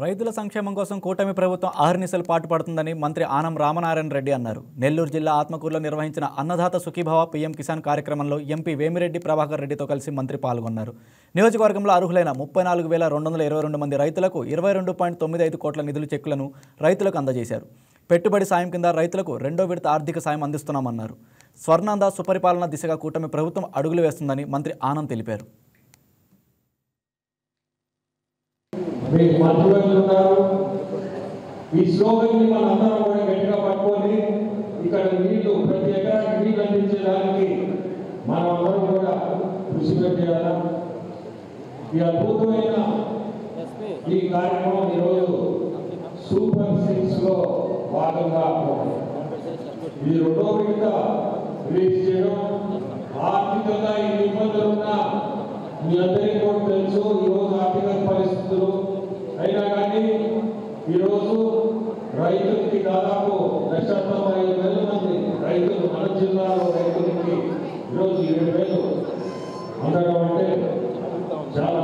రైతుల సంక్షేమం కోసం కూటమి ప్రభుత్వం అహర్నిశలు పాటుపడుతుందని మంత్రి ఆనం రామనారాయణ రెడ్డి అన్నారు. నెల్లూరు జిల్లా ఆత్మకూరులో నిర్వహించిన అన్నదాత సుఖీభవ పీఎం కిసాన్ కార్యక్రమంలో ఎంపీ వేమిరెడ్డి ప్రభాకర్ రెడ్డితో కలిసి మంత్రి పాల్గొన్నారు. నియోజకవర్గంలో అర్హులైన 34,222 మంది రైతులకు 22.95 కోట్ల నిధుల చెక్కులను రైతులకు అందజేశారు. పెట్టుబడి సాయం కింద రైతులకు రెండో విడత ఆర్థిక సాయం అందిస్తున్నామన్నారు. స్వర్ణాంధ సుపరిపాలన దిశగా కూటమి ప్రభుత్వం అడుగులు వేస్తుందని మంత్రి ఆనం తెలిపారు. ఈ స్లోగన్ ని మనందరం కూడా గట్టిగా పట్టుకొని ఇక్కడ నీళ్లు ప్రతి ఎకరానికి నీళ్లు అందించడానికి మనం అందరం కూడా కృషి పెట్టాలా. ఈ అద్భుతమైన ఈ కార్యక్రమం ఈరోజు సూపర్ 6 లో భాగంగా ఇది రెండో విడత రిలీజ్ చేయడం. ఆర్థికంగా ఈ ఇబ్బందులు ఉన్న మీ అందరికీ కూడా తెలుసు. ఈరోజు ఆర్థిక పరిస్థితులు అయినా కానీ ఈరోజు రైతులకి దాదాపు 1,95,000 మంది రైతులు మన జిల్లాలో రైతులకి ఈరోజు 7,000 అందడం అంటే చాలా